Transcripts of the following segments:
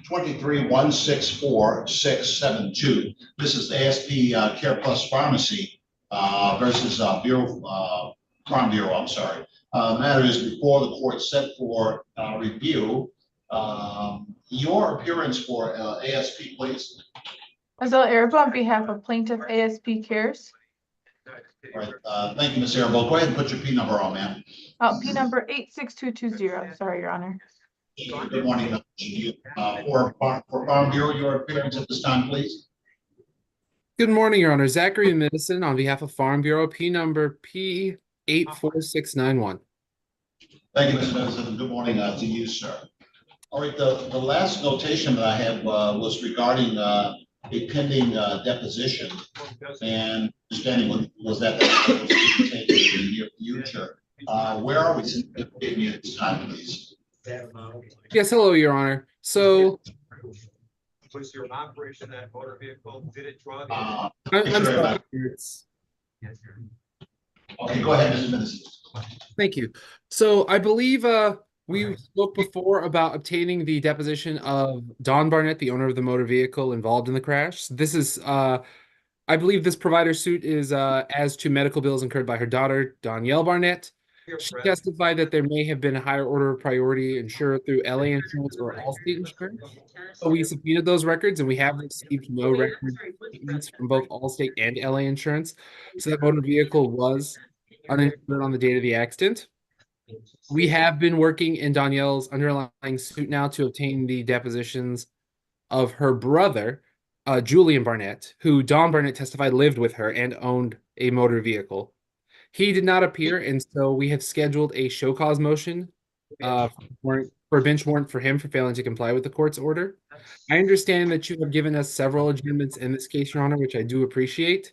23-164-672. This is ASP Care Plus Pharmacy versus Farm Bureau. I'm sorry. Matter is before the court set for review. Your appearance for ASP, please. Azelle Arable on behalf of Plaintiff ASP Cares. All right. Thank you, Ms. Arable. Go ahead and put your P number on, ma'am. P number 86220. Sorry, Your Honor. Good morning. For Farm Bureau, your appearance at this time, please. Good morning, Your Honor. Zachary Medicine on behalf of Farm Bureau, P number P84691. Thank you, Mr. Medicine. Good morning to you, sir. All right, the last notation that I had was regarding a pending deposition, and understanding was that was taken in the near future. Where are we at this time, please? Yes, hello, Your Honor. So, was your operation that motor vehicle? Did it draw? I'm sorry. Okay, go ahead, Mr. Medicine. Thank you. So, I believe we spoke before about obtaining the deposition of Don Barnett, the owner of the motor vehicle involved in the crash. This is, I believe this provider suit is as to medical bills incurred by her daughter, Danielle Barnett. She testified that there may have been a higher order of priority insured through LA Insurance or Allstate Insurance. So we subpoenaed those records, and we have received no record statements from both Allstate and LA Insurance. So that motor vehicle was uninsured on the date of the accident. We have been working in Danielle's underlying suit now to obtain the depositions of her brother, Julian Barnett, who Don Barnett testified lived with her and owned a motor vehicle. He did not appear, and so we have scheduled a show cause motion for a bench warrant for him for failing to comply with the court's order. I understand that you have given us several adjournments in this case, Your Honor, which I do appreciate.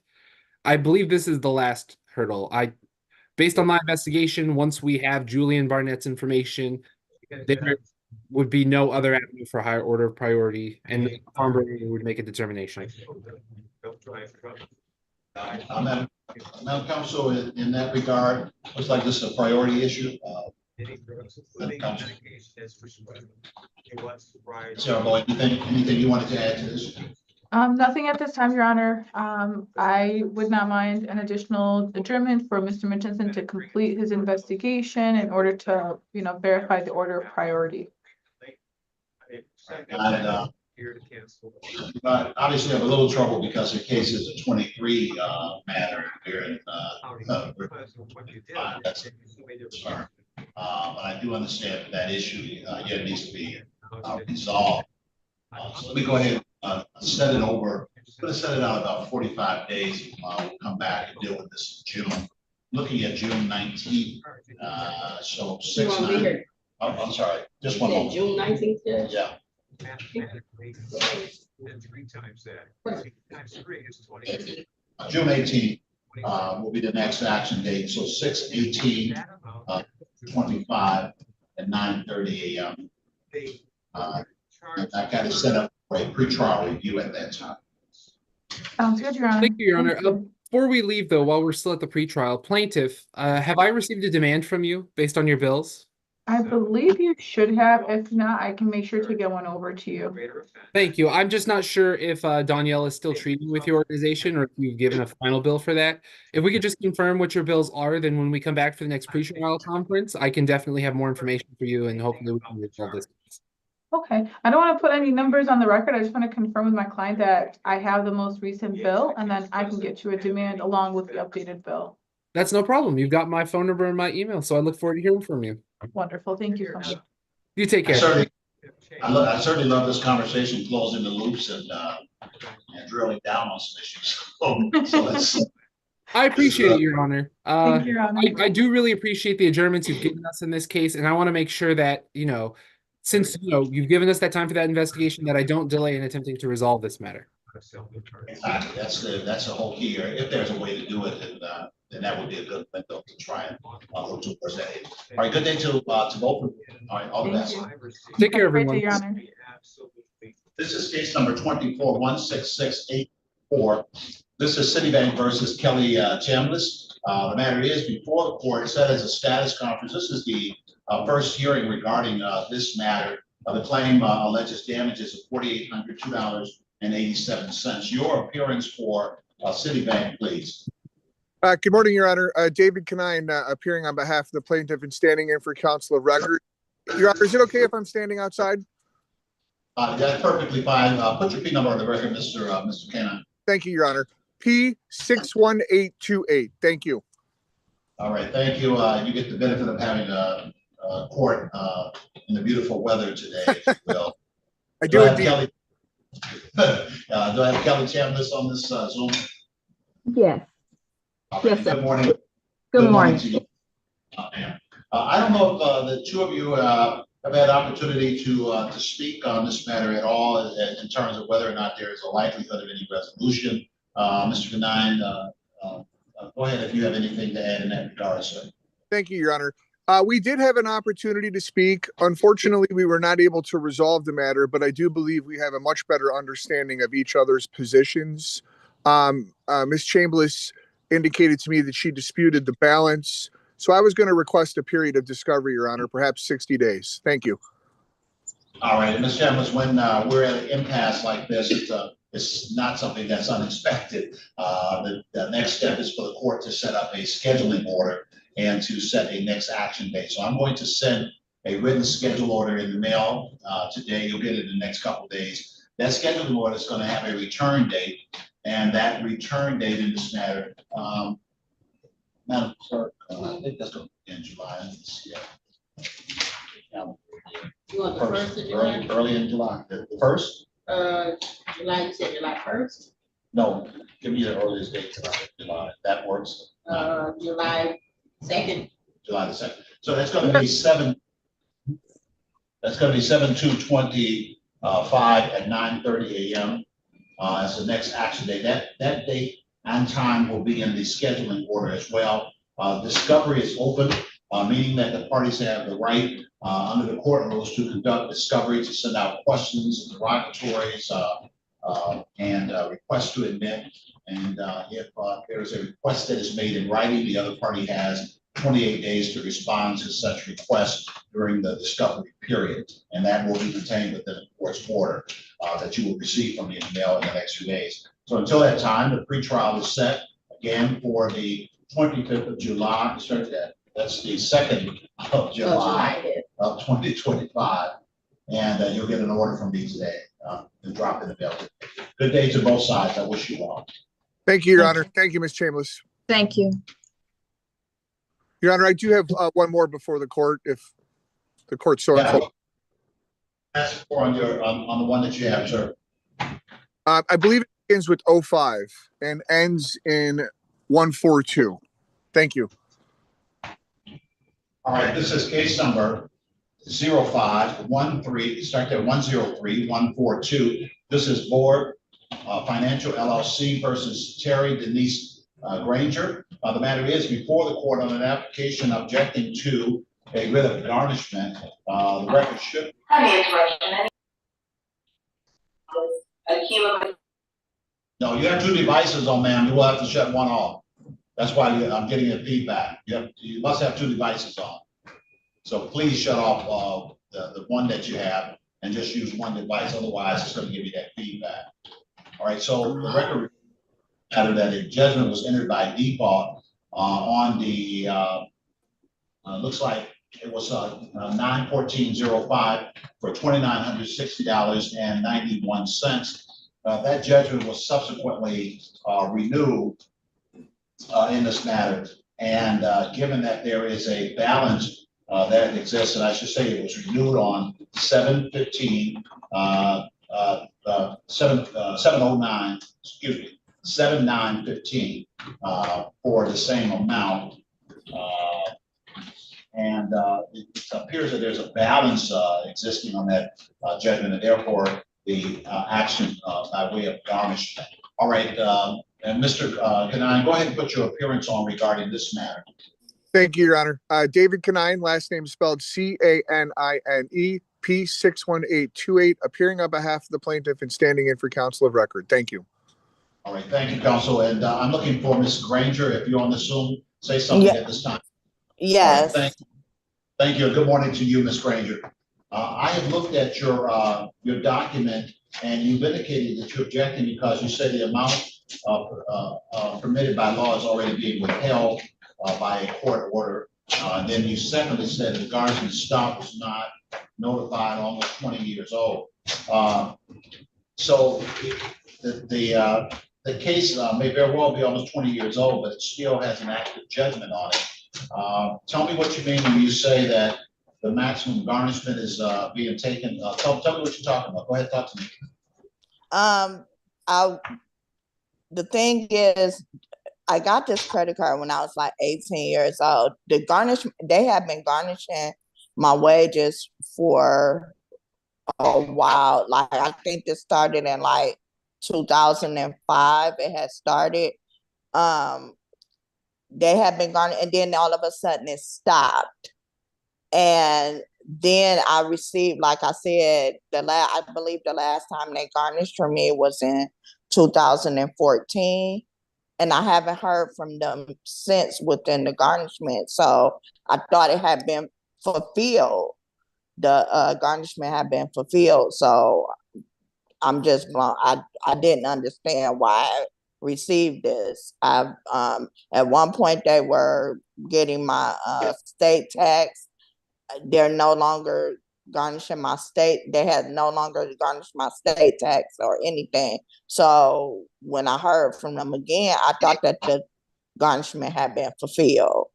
I believe this is the last hurdle. Based on my investigation, once we have Julian Barnett's information, there would be no other avenue for higher order of priority, and the Farm Bureau would make a determination. Madam Counsel, in that regard, looks like this is a priority issue. Sarah, anything you wanted to add to this? Nothing at this time, Your Honor. I would not mind an additional adjournment for Mr. Mitchinson to complete his investigation in order to, verify the order of priority. But obviously, I have a little trouble because the case is a 23 matter here. But I do understand that issue yet needs to be resolved. So let me go ahead and set it over. I'm going to set it out about 45 days. We'll come back and deal with this in June. Looking at June 19th. So 6 9. Oh, I'm sorry. Just one moment. June 19th. Yeah. June 18th will be the next action date. So 6/18, 25 at 9:30 a.m. I got it set up for a pretrial review at that time. Sounds good, Your Honor. Thank you, Your Honor. Before we leave, though, while we're still at the pretrial, plaintiff, have I received a demand from you based on your bills? I believe you should have. If not, I can make sure to get one over to you. Thank you. I'm just not sure if Danielle is still treating with your organization or if you've given a final bill for that. If we could just confirm what your bills are, then when we come back for the next pre-trial conference, I can definitely have more information for you, and hopefully we can resolve this. Okay. I don't want to put any numbers on the record. I just want to confirm with my client that I have the most recent bill, and then I can get you a demand along with the updated bill. That's no problem. You've got my phone number and my email, so I look forward to hearing from you. Wonderful. Thank you so much. You take care. I certainly love this conversation, closing the loops and drilling down on some issues. So I appreciate it, Your Honor. Thank you, Your Honor. I do really appreciate the adjournments you've given us in this case, and I want to make sure that, since you've given us that time for that investigation, that I don't delay in attempting to resolve this matter. That's the whole key here. If there's a way to do it, then that would be a good window to try and look towards that. All right, good day to both of you. All right, all the best. Take care, everyone. Your Honor. This is case number 24-16684. This is Citibank versus Kelly Chambliss. The matter is before the court set as a status conference. This is the first hearing regarding this matter. The claim alleges damages of $4,802.87. Your appearance for Citibank, please. Good morning, Your Honor. David Canine, appearing on behalf of the plaintiff and standing in for counsel of record. Your Honor, is it okay if I'm standing outside? That's perfectly fine. Put your P number on the record, Mr. Cannon. Thank you, Your Honor. P61828. Thank you. All right, thank you. You get the benefit of having a court in the beautiful weather today, if you will. I do indeed. Kelly, do I have Kelly Chambliss on this Zoom? Yes. All right, Yes, sir. good morning. Good morning. To you. I don't know if the two of you have had opportunity to speak on this matter at all in terms of whether or not there is a likelihood of any resolution. Mr. Canine, go ahead if you have anything to add in that regard, sir. Thank you, Your Honor. We did have an opportunity to speak. Unfortunately, we were not able to resolve the matter, but I do believe we have a much better understanding of each other's positions. Ms. Chambliss indicated to me that she disputed the balance. So I was going to request a period of discovery, Your Honor, perhaps 60 days. Thank you. All right, Ms. Chambliss, when we're at an impasse like this, it's not something that's unexpected. The next step is for the court to set up a scheduling order and to set a next action date. So I'm going to send a written schedule order in the mail today. You'll get it in the next couple of days. That scheduling order is going to have a return date, and that return date in this matter, Madam Clerk, I think that's going to be in July. Let's see. You want the first of July? Early in July. The first? July, you said July 1st? No, give me the earliest date, July. That works. July 2nd. July the 2nd. So that's going to be that's going to be 7/2/25 at 9:30 a.m. As the next action day. That date and time will be in the scheduling order as well. Discovery is open, meaning that the parties have the right under the court rules to conduct discovery, to send out questions, interrogatories, and requests to admit. And if there is a request that is made in writing, the other party has 28 days to respond to such request during the discovery period. And that will be contained within the court's order that you will receive from me in the mail in the next few days. So until that time, the pretrial is set again for the 25th of July. That's the 2nd of July of 2025. And you'll get an order from me today and drop in the mail. Good day to both sides. I wish you well. Thank you, Your Honor. Thank you, Ms. Chambliss. Thank you. Your Honor, I do have one more before the court, if the court's so inclined. Ask for on the one that you have, sir. I believe it begins with 05 and ends in 142. Thank you. All right, this is case number 0513, start there, 103142. This is Board Financial LLC versus Terry Denise Granger. The matter is before the court on an application objecting to a writ of garnishment. The record should. No, you have two devices on, ma'am. You will have to shut one off. That's why I'm getting a feedback. You must have two devices on. So please shut off the one that you have and just use one device. Otherwise, it's going to give you that feedback. All right. So the record matter that a judgment was entered by default on the looks like it was 9/14/05 for $2,960.91. That judgment was subsequently renewed in this matter, and given that there is a balance that exists, and I should say it was renewed on 7/15, 7/09, excuse me, 7/9/15 for the same amount. And it appears that there's a balance existing on that judgment, and therefore the action by way of garnishment. All right, and Mr. Canine, go ahead and put your appearance on regarding this matter. Thank you, Your Honor. David Canine, last name spelled C-A-N-I-N-E, P61828, appearing on behalf of the plaintiff and standing in for counsel of record. Thank you. All right, thank you, counsel. And I'm looking for Ms. Granger. If you're on the Zoom, say something at this time. Yes. Thank you. Good morning to you, Ms. Granger. I have looked at your document, and you've indicated that you're objecting because you say the amount permitted by law is already being withheld by a court order. Then you secondly said the garnishment stop was not notified, almost 20 years old. So the case may very well be almost 20 years old, but it still has an active judgment on it. Tell me what you mean when you say that the maximum garnishment is being taken. Tell me what you're talking about. Go ahead, talk to me. The thing is, I got this credit card when I was like 18 years old. They have been garnishing my wages for a while. Like, I think this started in like 2005. It had started. They have been garnished, and then all of a sudden it stopped. And then I received, like I said, I believe the last time they garnished for me was in 2014. And I haven't heard from them since within the garnishment. So I thought it had been fulfilled. The garnishment had been fulfilled. So I'm just blown. I didn't understand why I received this. At one point they were getting my state tax. They're no longer garnishing my state. They had no longer garnished my state tax or anything. So when I heard from them again, I thought that the garnishment had been fulfilled.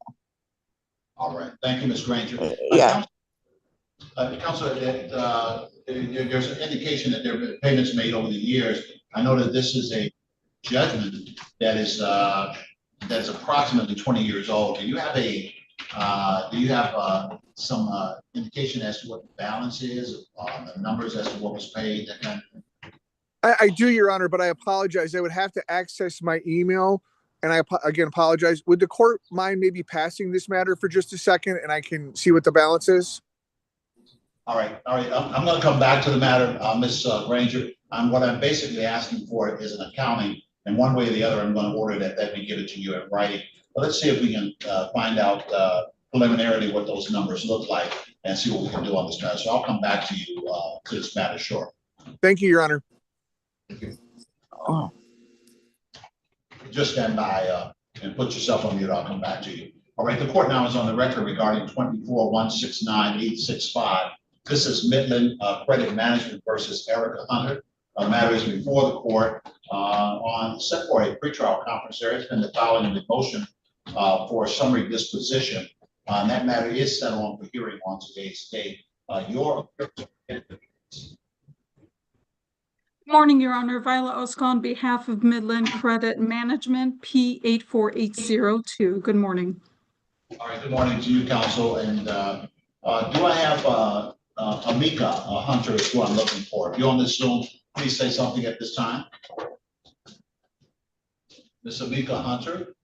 All right. Thank you, Ms. Granger. Yeah. Councilor, there's an indication that there have been payments made over the years. I know that this is a judgment that is that's approximately 20 years old. Do you have some indication as to what the balance is, the numbers as to what was paid, that kind of thing? I do, Your Honor, but I apologize. I would have to access my email, and I again apologize. Would the court mind maybe passing this matter for just a second, and I can see what the balance is? All right. I'm going to come back to the matter, Ms. Granger. What I'm basically asking for is an accounting, and one way or the other, I'm going to order that be given to you in writing. But let's see if we can find out preliminarily what those numbers look like and see what we can do on this matter. So I'll come back to you to this matter short. Thank you, Your Honor. Thank you. Just stand by and put yourself on mute. I'll come back to you. All right. The court now is on the record regarding 24-169-865. This is Midland Credit Management versus Erica Hunter. Matter is before the court on set for a pretrial conference. There has been the filing of a motion for a summary disposition. That matter is set on for hearing on today's date. Morning, Your Honor. Viola Oskal on behalf of Midland Credit Management, P84802. Good morning. All right. Good morning to you, counsel. And do I have Amika Hunter is who I'm looking for? If you're on this Zoom, please say something at this time. Ms. Amika Hunter,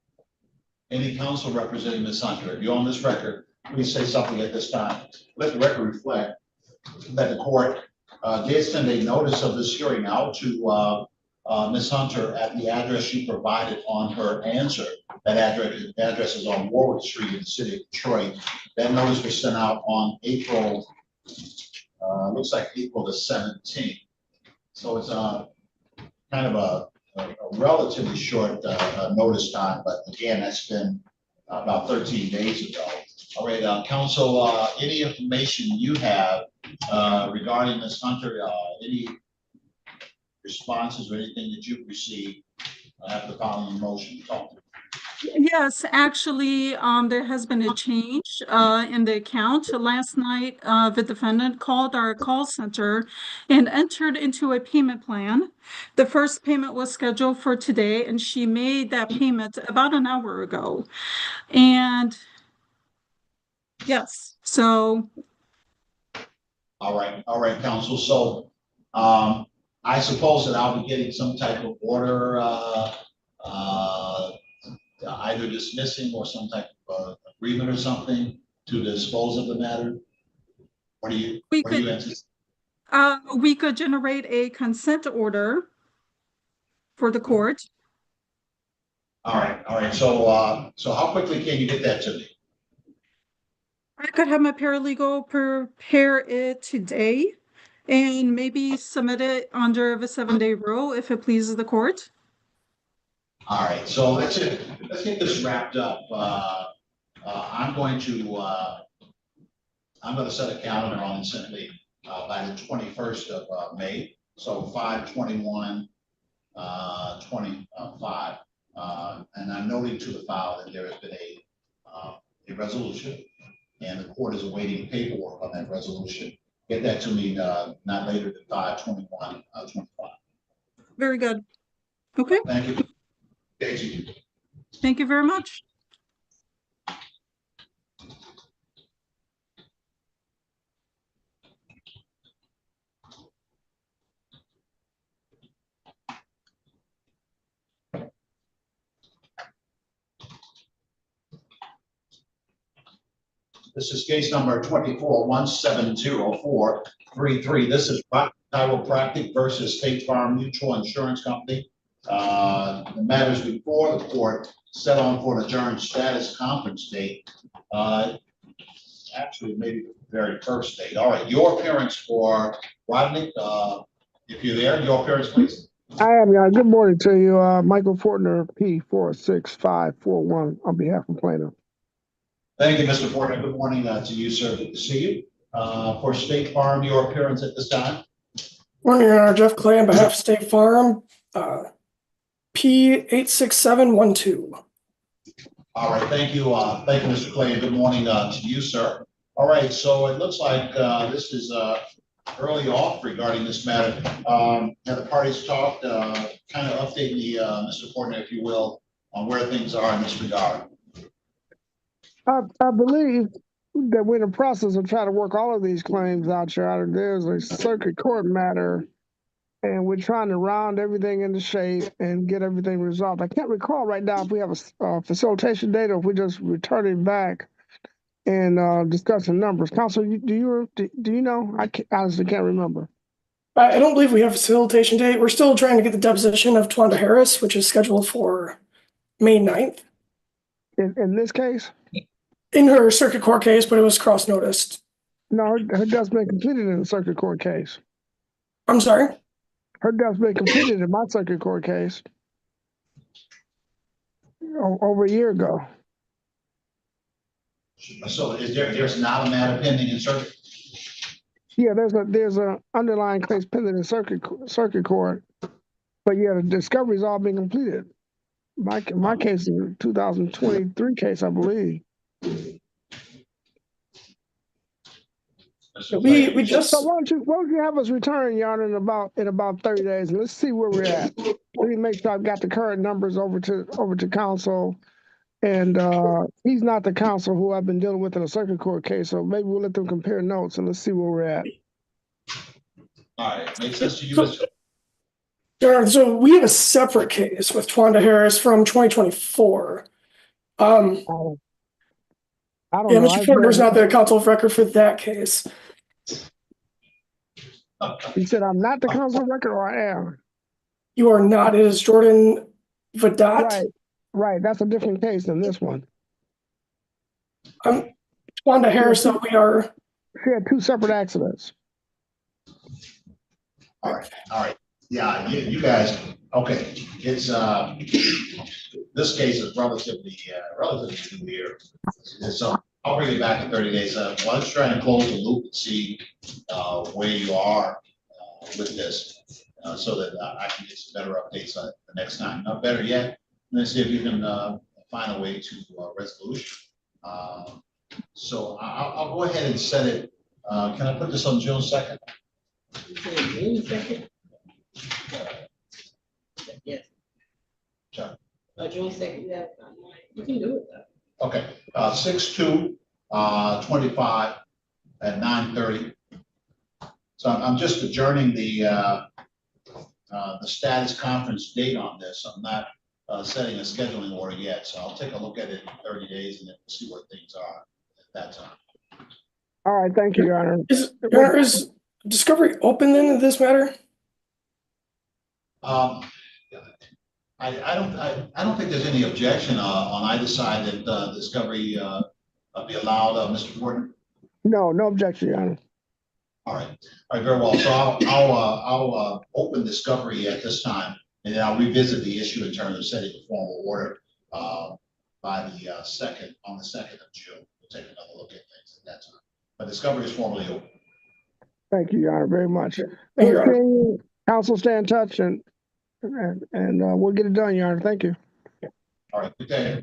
any counsel representing Ms. Hunter, if you're on this record, please say something at this time. Let the record reflect that the court did send a notice of this hearing out to Ms. Hunter at the address she provided on her answer. That address is on Warwick Street in the city of Detroit. That notice was sent out on April, looks like April the 17th. So it's kind of a relatively short notice time, but again, that's been about 13 days ago. All right, counsel, any information you have regarding Ms. Hunter, any responses or anything that you've received after filing a motion to talk to? Yes, actually, there has been a change in the account. Last night, the defendant called our call center and entered into a payment plan. The first payment was scheduled for today, and she made that payment about an hour ago. And yes, so. All right, counsel. So I suppose that I'll be getting some type of order either dismissing or some type of agreement or something to dispose of the matter. What do you anticipate? We could generate a consent order for the court. All right. So how quickly can you get that to me? I could have my paralegal prepare it today and maybe submit it under the 7-day rule if it pleases the court. All right, so let's get this wrapped up. I'm going to set a calendar on it simply by the 21st of May. So 5/21, 25. And I'm noting to the file that there has been a resolution, and the court is awaiting paperwork on that resolution. Get that to me not later than 5/21, 25. Very good. Okay, Thank you. Thank you. thank you very much. This is case number 24-170433. This is Chiropractic versus State Farm Mutual Insurance Company. The matters before the court set on for an adjourned status conference date. Actually, maybe the very first date. All right, your appearance for Rodney, if you're there, your appearance, please. I am, good morning to you. Michael Fortner, P46541, on behalf of plaintiff. Thank you, Mr. Fortner. Good morning to you, sir. Good to see you. For State Farm, your appearance at this time. Morning, Your Honor. Jeff Clay on behalf of State Farm, P86712. All right, thank you. Thank you, Mr. Clay. Good morning to you, sir. All right, so it looks like this is early off regarding this matter. Have the parties talked, kind of update me, Mr. Fortner, if you will, on where things are in this regard. I believe that we're in the process of trying to work all of these claims out, Your Honor. There's a circuit court matter, and we're trying to round everything into shape and get everything resolved. I can't recall right now if we have a facilitation date or if we're just returning back and discussing numbers. Counsel, do you know? I honestly can't remember. I don't believe we have a facilitation date. We're still trying to get the deposition of Twanda Harris, which is scheduled for May 9th. In this case? In her circuit court case, but it was cross-noticed. No, her death's been completed in the circuit court case. I'm sorry? Her death's been completed in my circuit court case over a year ago. So there's not a matter pending in circuit? Yeah, there's a underlying case pending in circuit court, but yeah, the discovery's all been completed. My case is a 2023 case, I believe. We just. So why don't you have us return, Your Honor, in about 30 days, and let's see where we're at. Let me make sure I've got the current numbers over to counsel, and he's not the counsel who I've been dealing with in a circuit court case, so maybe we'll let them compare notes and let's see where we're at. All right, makes sense to you, Mr. So we have a separate case with Twanda Harris from 2024. I don't know. Mr. Fortner's not the counsel of record for that case. You said I'm not the counsel of record, or I am? You are not. It is Jordan Vadat. Right. That's a different case than this one. Twanda Harris, so we are. She had two separate accidents. All right. Yeah, you guys, okay. It's this case is relatively new here. So I'll bring it back in 30 days. Well, let's try and close the loop and see where you are with this, so that I can get some better updates on it the next time. Not better yet, let's see if you can find a way to resolution. So I'll go ahead and set it. Can I put this on June 2nd? June 2nd? Yes. Sure. June 2nd, yeah, you can do it though. Okay, 6/2/25 at 9:30. So I'm just adjourning the status conference date on this. I'm not setting a scheduling order yet, so I'll take a look at it in 30 days and then we'll see where things are at that time. All right, thank you, Your Honor. Is discovery open then in this matter? I don't think there's any objection on either side that discovery be allowed, Mr. Gordon. No, no objection, Your Honor. All right, very well. So I'll open discovery at this time, and then I'll revisit the issue in terms of setting a formal order by the second, on the 2nd of June. We'll take another look at things at that time. But discovery is formally open. Thank you, Your Honor, very much. Thank you, Your Honor. Can counsel stay in touch and we'll get it done, Your Honor. Thank you. All right, good day.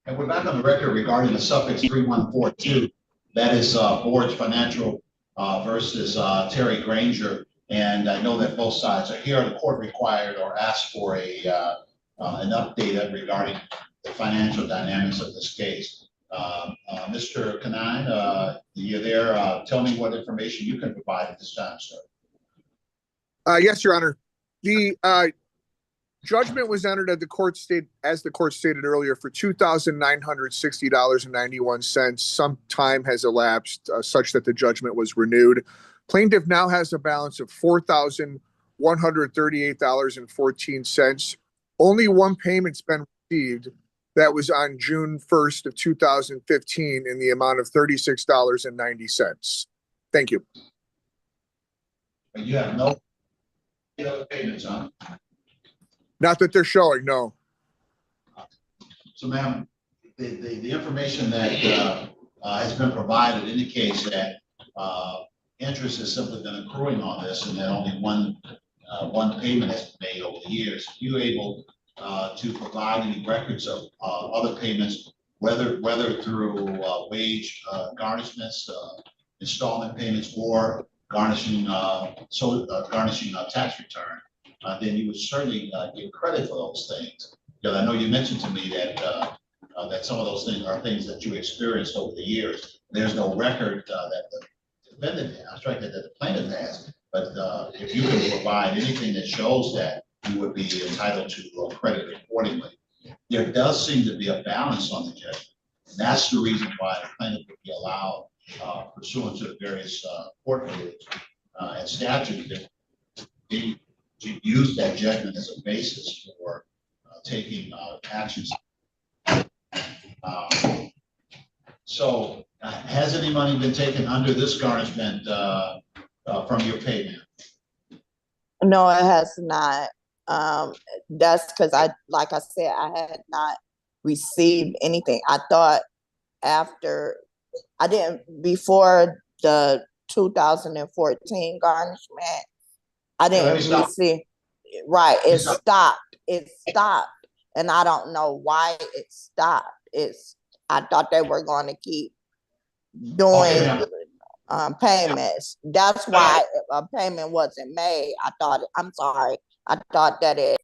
And we're back on the record regarding the suffix 3142. That is Board's Financial versus Terry Granger. And I know that both sides are here. The court required or asked for an update regarding the financial dynamics of this case. Mr. Kanine, you're there. Tell me what information you can provide at this time, sir. Yes, Your Honor. The judgment was entered at the court as the court stated earlier, for $2,960.91. Some time has elapsed such that the judgment was renewed. Plaintiff now has a balance of $4,138.14. Only one payment's been received. That was on June 1st of 2015 in the amount of $36.90. Thank you. But you have no other payments, huh? Not that they're showing, no. So, ma'am, the information that has been provided indicates that interest has simply been accruing on this, and that only one payment has been made over the years. Are you able to provide any records of other payments, whether through wage garnishments, installment payments, or garnishing garnishing a tax return? Then you would certainly get credit for those things. Because I know you mentioned to me that that some of those things are things that you experienced over the years. There's no record that the defendant has, right, that the plaintiff has. But if you can provide anything that shows that, you would be entitled to credit accordingly. There does seem to be a balance on the judgment. And that's the reason why the plaintiff would be allowed, pursuant to the various court rules and statutes, to use that judgment as a basis for taking actions. So has any money been taken under this garnishment from your payment? No, it has not. That's because like I said, I had not received anything. I thought before the 2014 garnishment, I didn't receive. Right, it stopped. It stopped, and I don't know why it stopped. I thought they were going to keep doing payments. That's why a payment wasn't made. I'm sorry. I thought that it.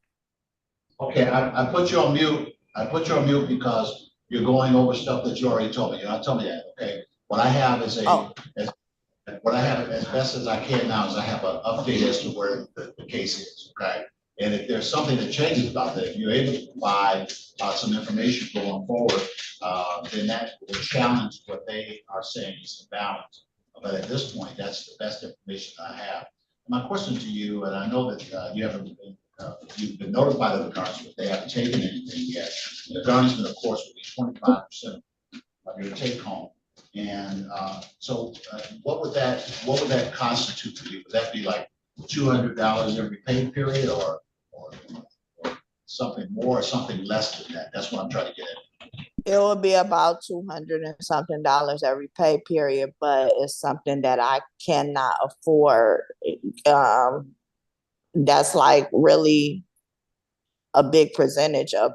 Okay, I put you on mute. I put you on mute because you're going over stuff that you already told me. You're not telling me that, okay? What I have is what I have as best as I can now is I have an update as to where the case is, okay? And if there's something that changes about that, if you're able to provide some information going forward, then that will challenge what they are saying is the balance. But at this point, that's the best information I have. My question to you, and I know that you've been notified of the garnishment, they haven't taken anything yet. The garnishment, of course, would be 25% of your take home. And so what would that constitute for you? Would that be like $200 every pay period or something more or something less than that? That's what I'm trying to get at. It would be about $200 and something every pay period, but it's something that I cannot afford. That's like really a big percentage of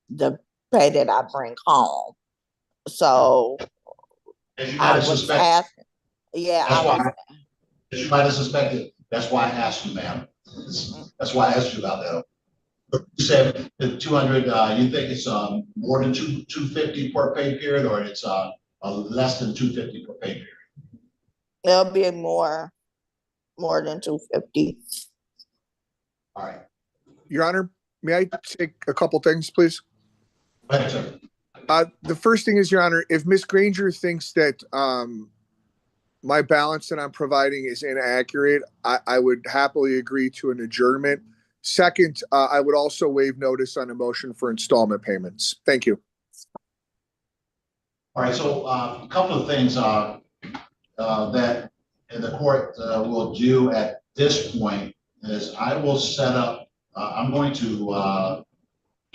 the pay that I bring home. So I was asking. Yeah, As you might have suspected, that's why I asked you, ma'am. That's why I asked you about that. You said the 200. You think it's more than 250 per pay period, or it's less than 250 per pay period? It'll be more than 250. All right. Your Honor, may I take a couple things, please? Go ahead, sir. The first thing is, Your Honor, if Ms. Granger thinks that my balance that I'm providing is inaccurate, I would happily agree to an adjournment. Second, I would also waive notice on a motion for installment payments. Thank you. All right, so a couple of things that the court will do at this point is I will set up, I'm going to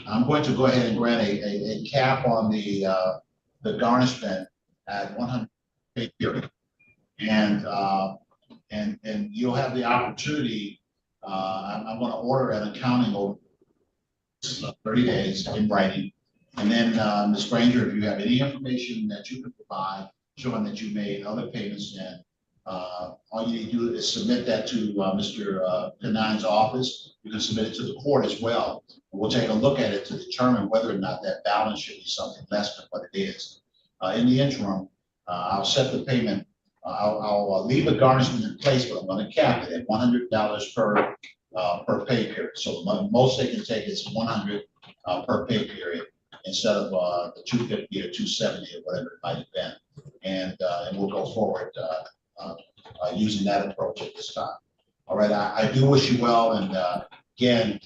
go ahead and grant a cap on the garnishment at 100 pay period. And you'll have the opportunity, I'm going to order an accounting over 30 days in writing. And then, Ms. Granger, if you have any information that you can provide showing that you made other payments, then all you need to do is submit that to Mr. Penine's office. You can submit it to the court as well. We'll take a look at it to determine whether or not that balance should be something less than what it is. In the interim, I'll set the payment. I'll leave the garnishment in place, but I'm going to cap it at $100 per pay period. So the most they can take is 100 per pay period instead of the 250 or 270 or whatever it might have been. And we'll go forward using that approach at this time. All right, I do wish you well. And again,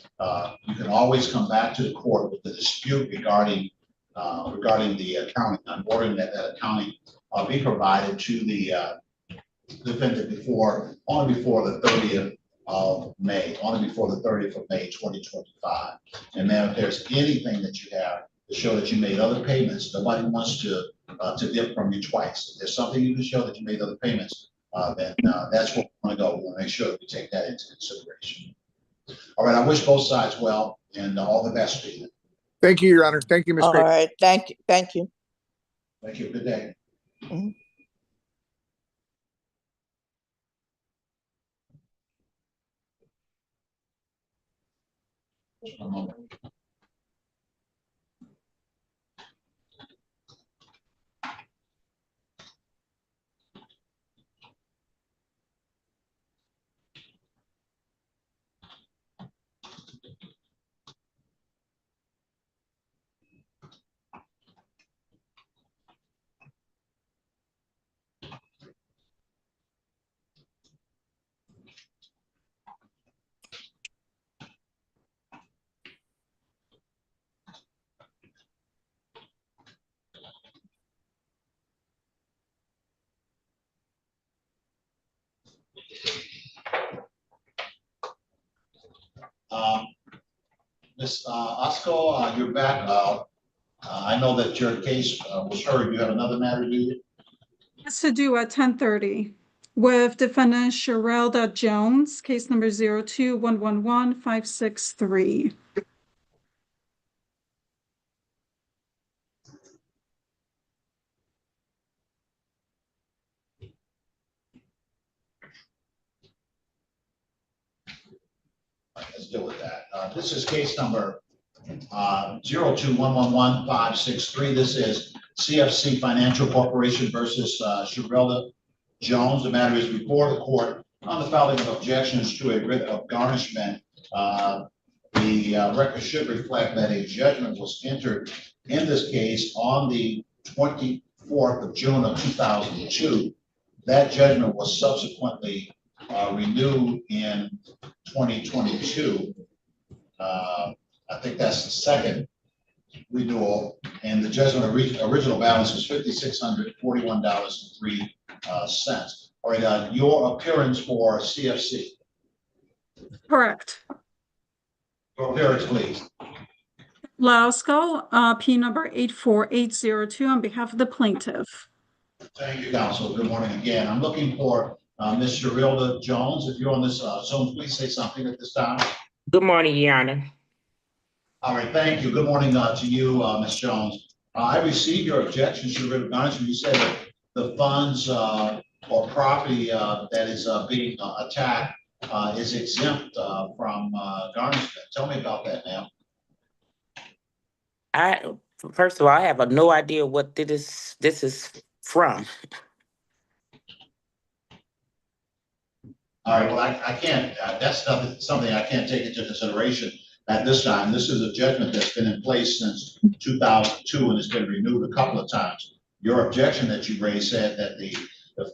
you can always come back to the court with the dispute regarding the accounting. I'm ordering that accounting be provided to the defendant only before the 30th of May, 2025. And then if there's anything that you have to show that you made other payments, nobody wants to dip from you twice. If there's something you can show that you made other payments, then that's where we want to go. We want to make sure that we take that into consideration. All right, I wish both sides well and all the best to you. Thank you, Your Honor. Thank you, Ms. All Granger. right, thank you. Thank you. Good day. Mhm. One moment. Ms. Osco, you're back. I know that your case was heard. You have another matter, do you? Has to do at 10:30 with defendant Sherelda Jones, case number 02111563. Let's deal with that. This is case number 02111563. This is CFC Financial Corporation versus Sherelda Jones. The matter is before the court on the filing of objections to a writ of garnishment. The record should reflect that a judgment was entered in this case on the 24th of June of 2002. That judgment was subsequently renewed in 2022. I think that's the second renewal, and the judgment original balance is $5,641.03. All right, your appearance for CFC. Correct. Your appearance, please. Lausco, P number 84802 on behalf of the plaintiff. Thank you, counsel. Good morning again. I'm looking for Ms. Sherelda Jones. If you're on this Zoom, please say something at this time. Good morning, Your Honor. All right, thank you. Good morning to you, Ms. Jones. I received your objections to writ of garnishment. You said that the funds or property that is being attacked is exempt from garnishment. Tell me about that, ma'am. First of all, I have no idea what this is from. All right, well, I can't, that's something I can't take into consideration at this time. This is a judgment that's been in place since 2002 and it's been renewed a couple of times. Your objection that you raised said that the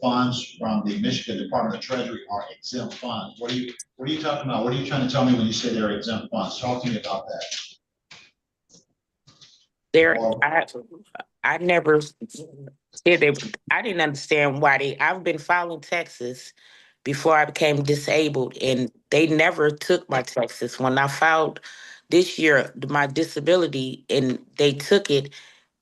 funds from the Michigan Department of Treasury are exempt funds. What are you talking about? What are you trying to tell me when you say they're exempt funds? Talk to me about that. There, Or- I never did it. I didn't understand why I've been filing taxes before I became disabled, and they never took my taxes. When I filed this year, my disability, and they took it,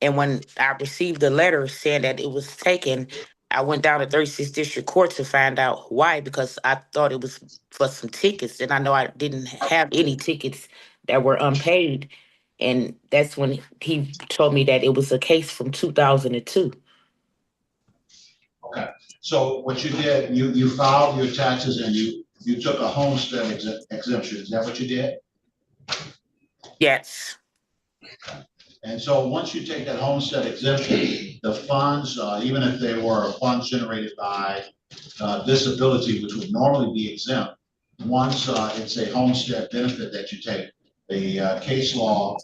and when I received the letter saying that it was taken, I went down to 36th District Court to find out why, because I thought it was for some tickets, and I know I didn't have any tickets that were unpaid. And that's when he told me that it was a case from 2002. Okay, so what you did, you filed your taxes and you took a homestead exemption, is that what you did? Yes. And so once you take that homestead exemption, the funds, even if they were funds generated by disability, which would normally be exempt, once it's a homestead benefit that you take, the case law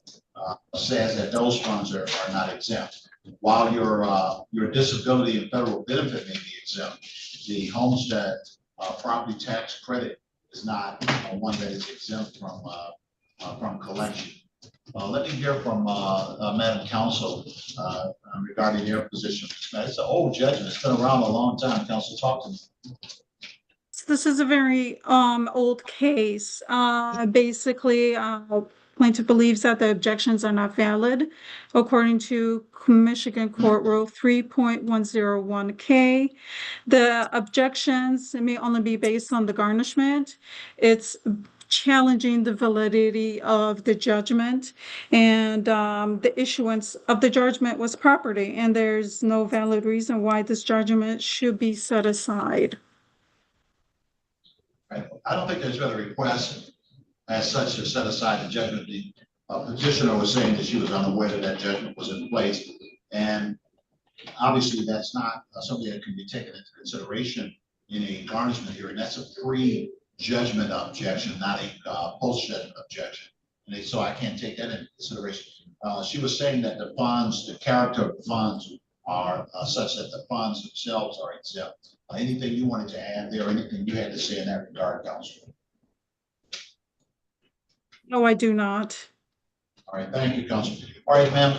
says that those funds are not exempt. While your disability and federal benefit may be exempt, the homestead property tax credit is not one that is exempt from collection. Let me hear from Madam Counsel regarding your position. It's an old judgment. It's been around a long time. Counsel, talk to me. This is a very old case. Basically, plaintiff believes that the objections are not valid according to Michigan Court Rule 3.101K. The objections may only be based on the garnishment. It's challenging the validity of the judgment, and the issuance of the judgment was property, and there's no valid reason why this judgment should be set aside. Right. I don't think there's been a request as such to set aside the judgment. The petitioner was saying that she was unaware that that judgment was in place. And obviously that's not something that can be taken into consideration in a garnishment hearing. That's a pre-judgment objection, not a post-judgment objection. And so I can't take that into consideration. She was saying that the funds, the character of the funds are such that the funds themselves are exempt. Anything you wanted to add there, anything you had to say in that regard, Counsel? No, I do not. All right, thank you, Counsel. All right, ma'am,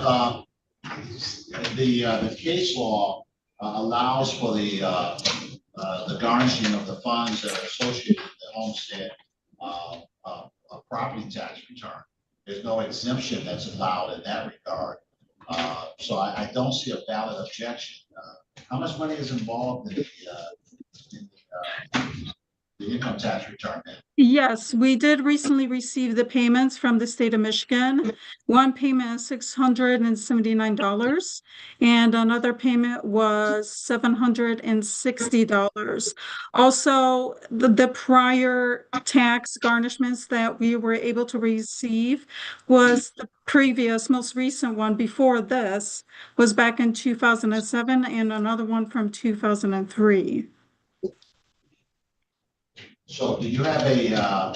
the case law allows for the garnishing of the funds that are associated with the homestead property tax return. There's no exemption that's allowed in that regard. So I don't see a valid objection. How much money is involved in the income tax return? Yes, we did recently receive the payments from the state of Michigan. One payment is $679, and another payment was $760. Also, the prior tax garnishments that we were able to receive was the previous, most recent one before this was back in 2007, and another one from 2003. So do you have a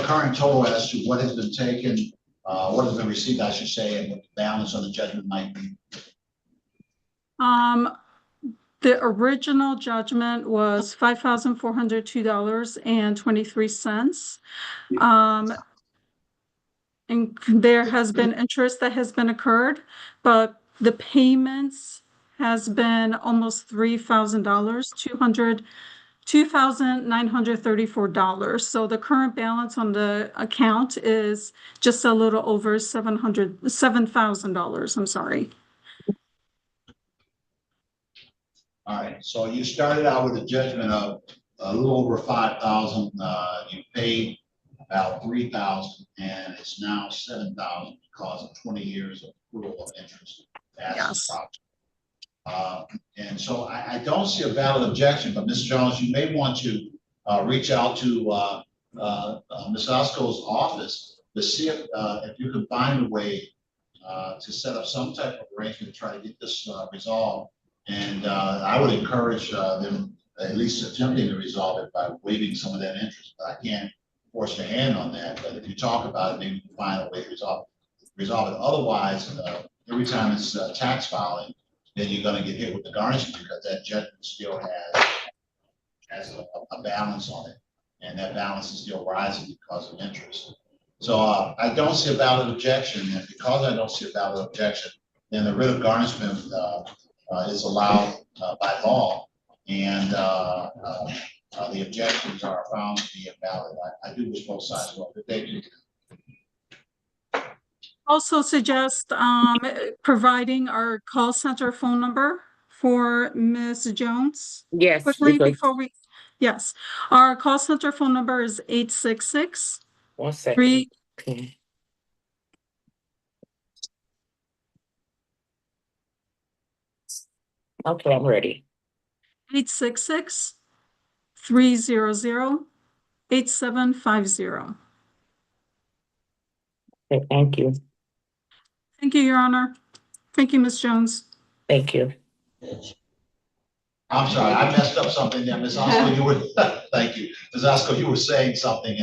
current total as to what has been taken, what has been received, I should say, and what the balance on the judgment might be? The original judgment was $5,402.23. And there has been interest that has been occurred, but the payments has been almost $3,000, $2,934. So the current balance on the account is just a little over $7,000. I'm sorry. All right, so you started out with a judgment of a little over 5,000. You paid about 3,000, and it's now 7,000 because of 20 years of accrual of interest. Yes. And so I don't see a valid objection, but Ms. Jones, you may want to reach out to Ms. Osco's office to see if you can find a way to set up some type of arrangement to try to get this resolved. And I would encourage them at least attempting to resolve it by waiving some of that interest. But I can't force your hand on that. But if you talk about it, maybe you can find a way to resolve it. Otherwise, every time it's tax filing, then you're going to get hit with the garnishment because that judgment still has a balance on it. And that balance is still rising because of interest. So I don't see a valid objection, and because I don't see a valid objection, then the writ of garnishment is allowed by law, and the objections are found to be invalid. I do wish both sides well. Thank you. Also suggest providing our call center phone number for Ms. Jones. Yes, Quickly because- before we, yes, our call center phone number is 866 1 second. 3. Okay. Okay, I'm ready. 866-300-8750. Okay, thank you. Thank you, Your Honor. Thank you, Ms. Jones. Thank you. I'm sorry, I messed up something there, Ms. Osco, you were, thank you. Ms. Osco, you were saying something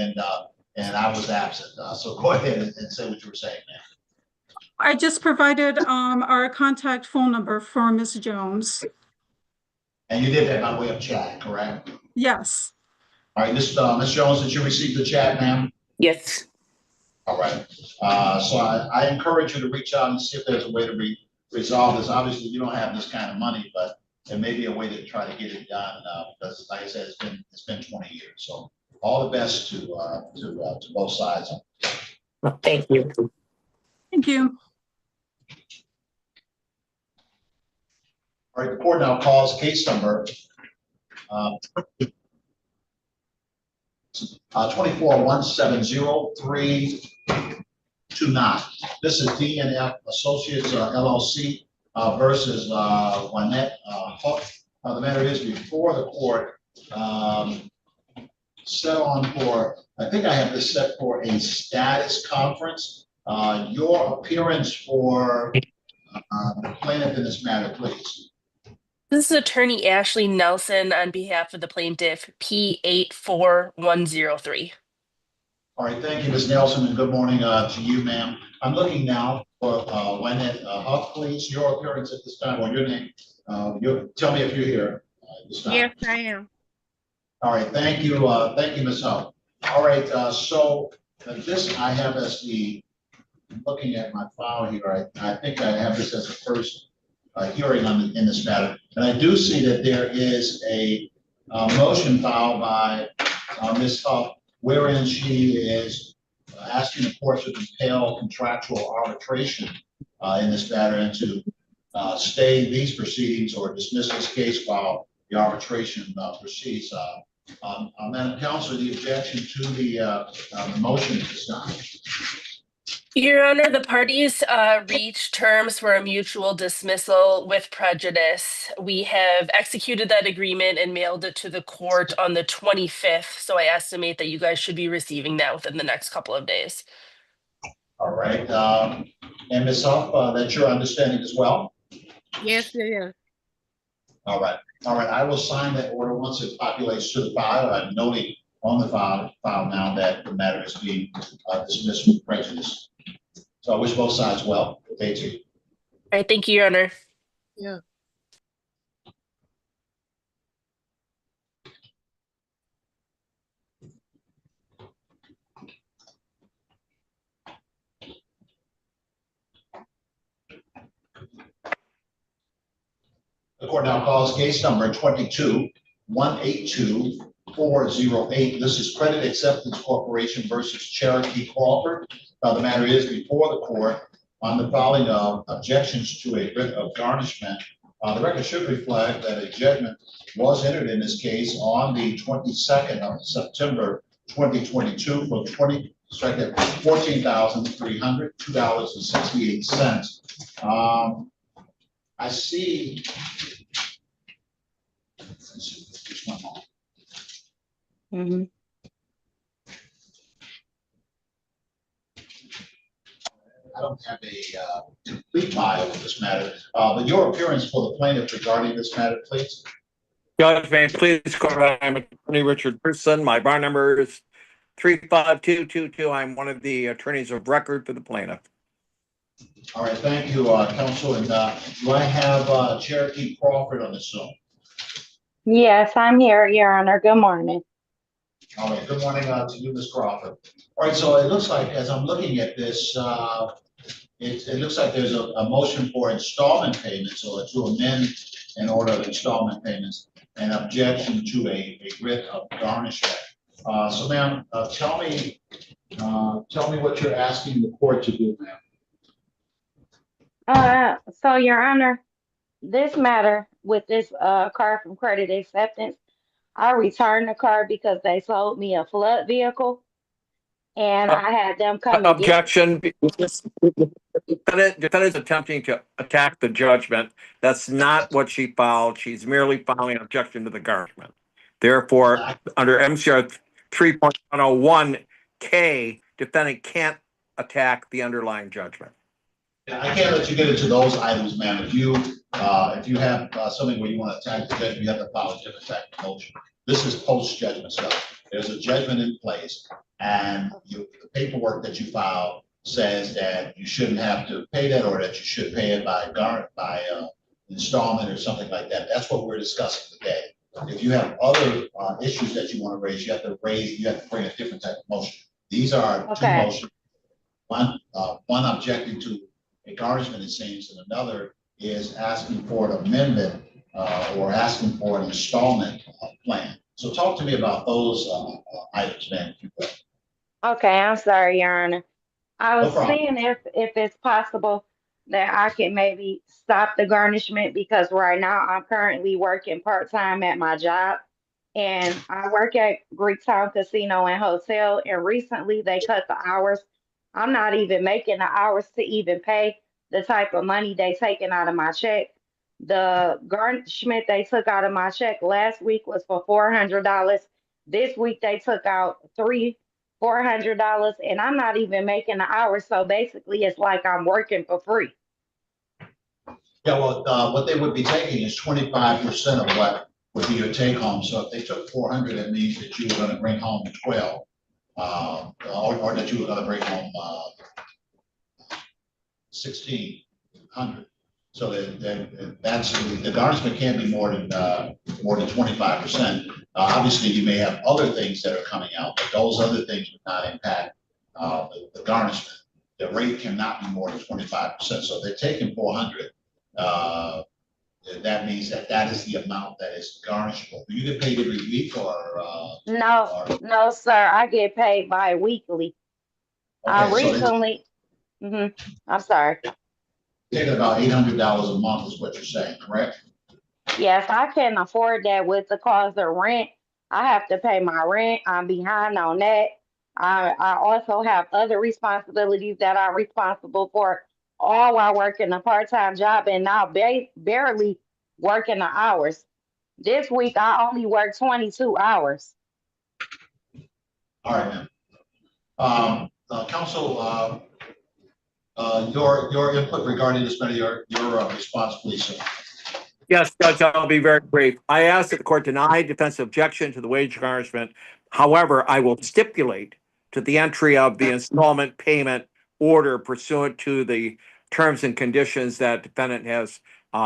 and I was absent. So go ahead and say what you were saying, ma'am. I just provided our contact phone number for Ms. Jones. And you did that by way of chat, correct? Yes. All right, Ms. Jones, did you receive the chat, ma'am? Yes. All right, so I encourage you to reach out and see if there's a way to resolve this. Obviously, you don't have this kind of money, but there may be a way to try to get it done, because like I said, it's been 20 years. So all the best to both sides. Thank you. Thank you. All right, the court now calls case number 24-170-329. This is D&F Associates LLC versus Juanette Hook. The matter is before the court, set on for, I think I have this set for a status conference. Your appearance for the plaintiff in this matter, please. This is Attorney Ashley Nelson on behalf of the plaintiff, P84103. All right, thank you, Ms. Nelson, and good morning to you, ma'am. I'm looking now for Juanette Huff, please. Your appearance at this time, or your name. Tell me if you're here this time. Yes, I am. All right, thank you, Ms. Huff. All right, so this I have as the, looking at my file here, I think I have this as the first hearing in this matter. And I do see that there is a motion filed by Ms. Huff, wherein she is asking the court to compel contractual arbitration in this matter and to stay these proceedings or dismiss this case while the arbitration proceeds. Madam Counsel, the objection to the motion at this time. Your Honor, the parties reached terms for a mutual dismissal with prejudice. We have executed that agreement and mailed it to the court on the 25th. So I estimate that you guys should be receiving that within the next couple of days. All right. And Ms. Huff, that's your understanding as well? Yes, it is. All right. All right. I will sign that order once it populates to the file. I'm noting on the file now that the matter is being dismissed with prejudice. So I wish both sides well. Thank you. All right. Thank you, Your Honor. Yeah. The court now calls case number 22-182-408. This is Credit Acceptance Corporation versus Cherokee Crawford. The matter is before the court on the filing of objections to a writ of garnishment. The record should reflect that a judgment was entered in this case on the 22nd of September 2022 for $14,302.68. I see. Just one moment. Mm-hmm. I don't have a complete bio of this matter, but your appearance for the plaintiff regarding this matter, please. Judge, may I please call, I'm Attorney Richard Person. My bar number is 35222. I'm one of the attorneys of record for the plaintiff. All right, thank you, counsel. And do I have Cherokee Crawford on the Zoom? Yes, I'm here, Your Honor. Good morning. All right, good morning to you, Ms. Crawford. All right, so it looks like, as I'm looking at this, it looks like there's a motion for installment payments or to amend an order of installment payments and objection to a writ of garnishment. So ma'am, tell me what you're asking the court to do, ma'am. So Your Honor, this matter with this car from credit acceptance, I returned the car because they sold me a flood vehicle and I had them come and get it. Objection. Defendant's attempting to attack the judgment. That's not what she filed. She's merely filing an objection to the garnishment. Therefore, under MCR 3.101K, defendant can't attack the underlying judgment. I can't let you get into those items, ma'am. If you have something where you want to attack the judgment, you have to file a different type of motion. This is post-judgment stuff. There's a judgment in place, and the paperwork that you file says that you shouldn't have to pay that, or that you should pay it by installment or something like that. That's what we're discussing today. If you have other issues that you want to raise, you have to bring a different type of motion. These are two motions. One objecting to a garnishment, it seems, and another is asking for an amendment or asking for an installment plan. So talk to me about those items, ma'am, if you will. Okay, I'm sorry, Your Honor. I was problem. seeing if it's possible that I can maybe stop the garnishment because right now I'm currently working part-time at my job and I work at Greektown Casino and Hotel, and recently they cut the hours. I'm not even making the hours to even pay the type of money they taking out of my check. The garnishment they took out of my check last week was for $400. This week they took out $400, and I'm not even making the hours. So basically, it's like I'm working for free. Yeah, well, what they would be taking is 25% of what would be your take home. So if they took 400, that means that you were going to bring home 12, or that you were going to bring home 1,600. So that's the garnishment can't be more than 25%. Obviously, you may have other things that are coming out, but those other things would not impact the garnishment. The rate cannot be more than 25%. So if they're taking 400. That means that is the amount that is garnishable. Do you get paid every week or? No, sir. I get paid bi-weekly. Okay, Recently, I'm sorry. Taking about $800 a month is what you're saying, correct? Yes, I can't afford that with the cost of rent. I have to pay my rent. I'm behind on that. I also have other responsibilities that I'm responsible for, all while working a part-time job and now barely working the hours. This week I only worked 22 hours. All right, ma'am. Counsel, your input regarding this matter, your response, please, sir. Yes, Judge, I'll be very brief. I ask that the court deny defense objection to the wage garnishment. However, I will stipulate to the entry of the installment payment order pursuant to the terms and conditions that defendant has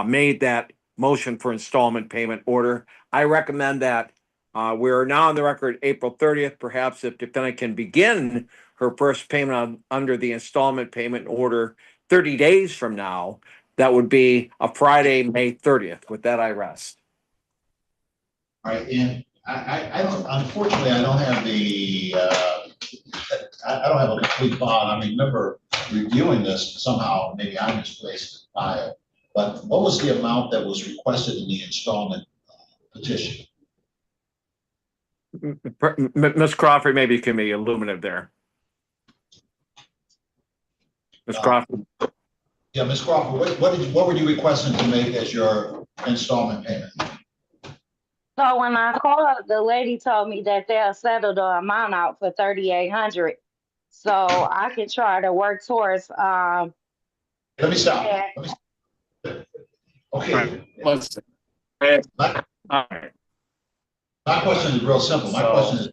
made that motion for installment payment order. I recommend that we are now on the record April 30th. Perhaps if defendant can begin her first payment under the installment payment order 30 days from now, that would be a Friday, May 30th. With that, I rest. All right, and I don't, unfortunately, I don't have the, I don't have a complete file. I remember reviewing this somehow, maybe I misplaced the file, but what was the amount that was requested in the installment petition? Ms. Crawford, maybe you can be illuminative there. Ms. Crawford. Yeah, Ms. Crawford, what were you requesting to make as your installment payment? So when I called, the lady told me that they'll settle the amount out for $3,800. So I can try to work towards. Let me stop. Okay. Let's. All right. My question is real simple. My question is,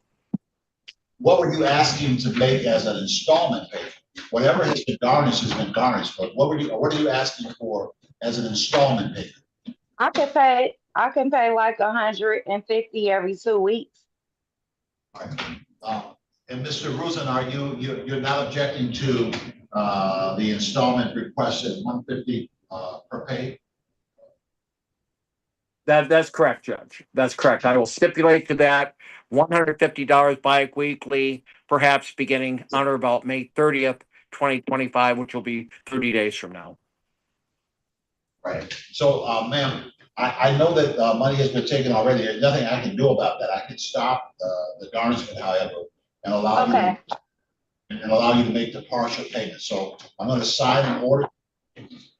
what were you asking to make as an installment payment? Whatever has been garnished has been garnished, but what are you asking for as an installment payment? I can pay like $150 every 2 weeks. And Mr. Rosen, are you're not objecting to the installment request at 150 per pay? That's correct, Judge. That's correct. I will stipulate to that $150 bi-weekly, perhaps beginning on or about May 30th, 2025, which will be 30 days from now. Right. So, ma'am, I know that money has been taken already. There's nothing I can do about that. I can stop the garnishment, however, and allow you Okay. to make the partial payment. So I'm going to sign an order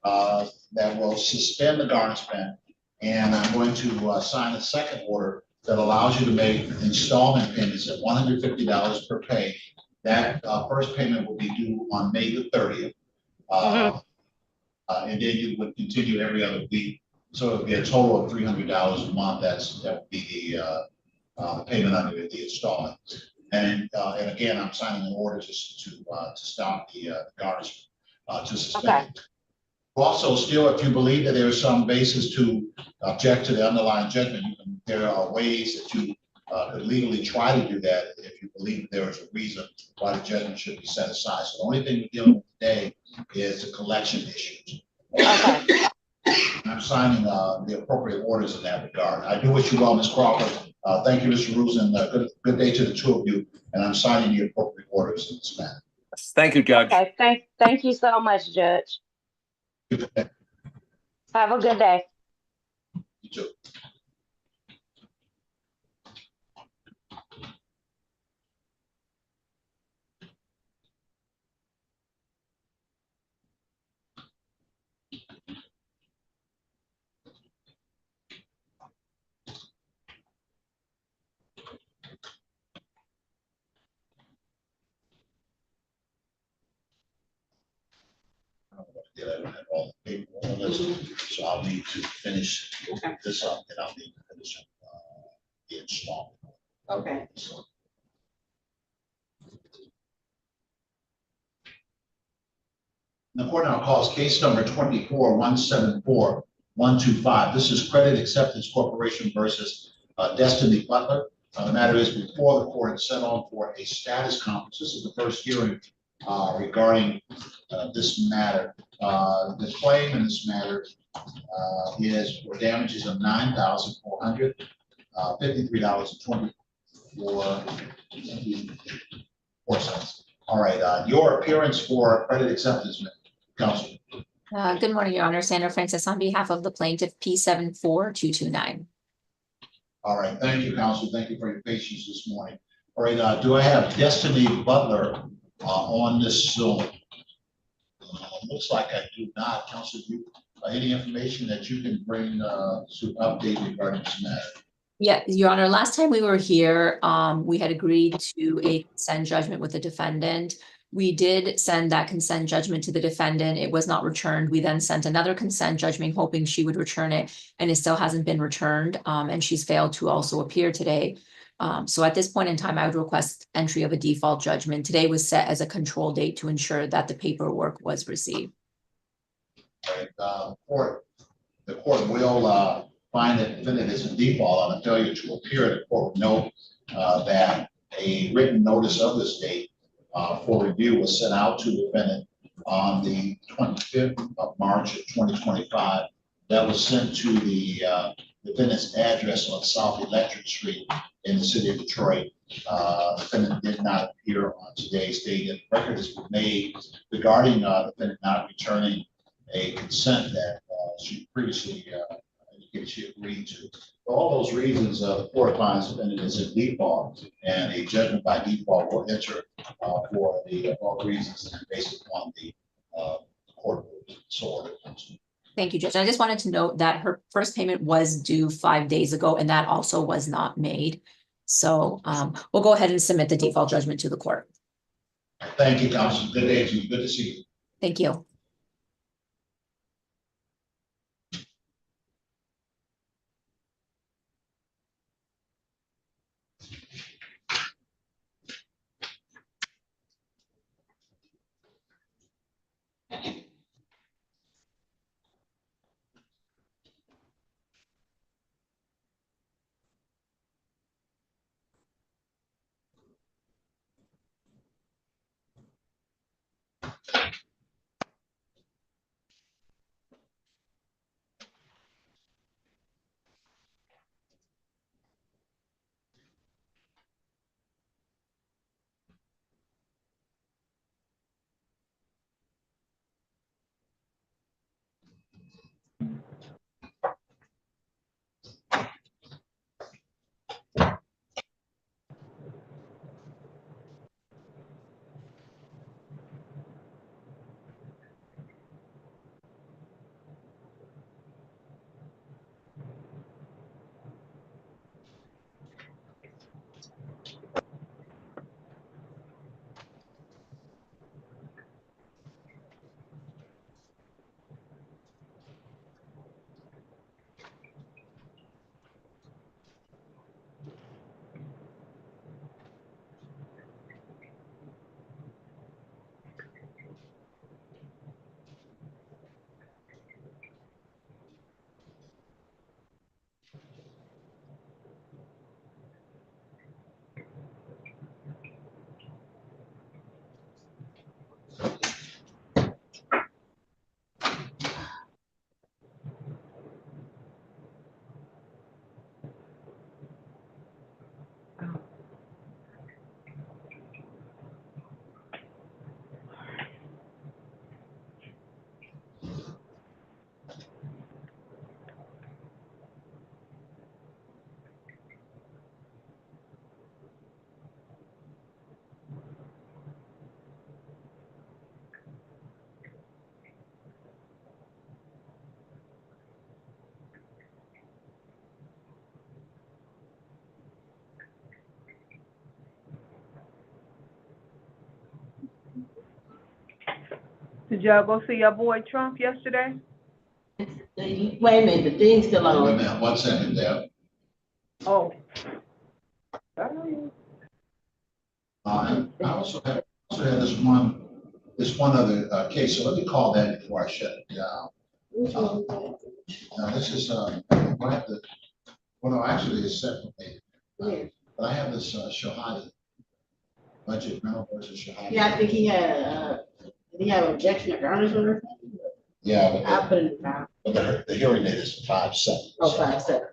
that will suspend the garnishment, and I'm going to sign a second order that allows you to make installment payments at $150 per pay. That first payment will be due on May the 30th. And then you would continue every other week. So it would be a total of $300 a month. That would be the payment under the installment. And again, I'm signing an order to stop the garnishment, to suspend. Okay. Also, still, if you believe that there is some basis to object to the underlying judgment, there are ways that you could legally try to do that if you believe there is a reason why the judgment should be set aside. So the only thing we're dealing with today is the collection issues. Okay. I'm signing the appropriate orders in that regard. I do wish you well, Ms. Crawford. Thank you, Mr. Rosen. Good day to the two of you. And I'm signing the appropriate orders in this matter. Thank you, Judge. Okay. Thank you so much, Judge. Have a good day. You too. Yeah, I don't have all the paper on the list, so I'll need to finish this up, and I'll need to finish up the installment. Okay. So, the court now calls case number 24-174-125. This is Credit Acceptance Corporation versus Destiny Butler. The matter is before the court set on for a status conference. This is the first hearing regarding this matter. The claim in this matter is for damages of $9,453.24. All right, your appearance for credit acceptance, counsel. Good morning, Your Honor. Sandra Francis on behalf of the plaintiff P74229. All right, thank you, counsel. Thank you for your patience this morning. All right, do I have Destiny Butler on this Zoom? Looks like I do not. Counsel, do you any information that you can bring to update regarding this matter? Yeah, Your Honor, last time we were here, we had agreed to a consent judgment with the defendant. We did send that consent judgment to the defendant. It was not returned. We then sent another consent judgment hoping she would return it, and it still hasn't been returned. And she's failed to also appear today. So at this point in time, I would request entry of a default judgment. Today was set as a control date to ensure that the paperwork was received. All right, the court will find that the defendant is in default on a failure to appear. The court will note that a written notice of this date for review was sent out to the defendant on the 25th of March of 2025. That was sent to the defendant's address on South Electric Street in the city of Detroit. The defendant did not appear on today's date. The record has been made regarding the defendant not returning a consent that she previously indicated she agreed to. For all those reasons, the court finds the defendant is in default, and a judgment by default will enter for the all reasons based upon the court so ordered. Thank you, Judge. I just wanted to note that her first payment was due 5 days ago, and that also was not made. So we'll go ahead and submit the default judgment to the court. Thank you, counsel. Good day to you. Good to see you. Thank you. Did y'all go see your boy Trump yesterday? Wait a minute, the thing's still Wait a on. minute, 1 second there. Oh. I also have this one other case, so let me call that before I shut it down. Now this is, I have the, well, no, actually it's separately. But I have this Shahadi budget rental versus Shahadi. Yeah, I think did he have an objection to garnishment or something? Yeah, I put it in the file. but the hearing date is 5/7. Oh, 5/7.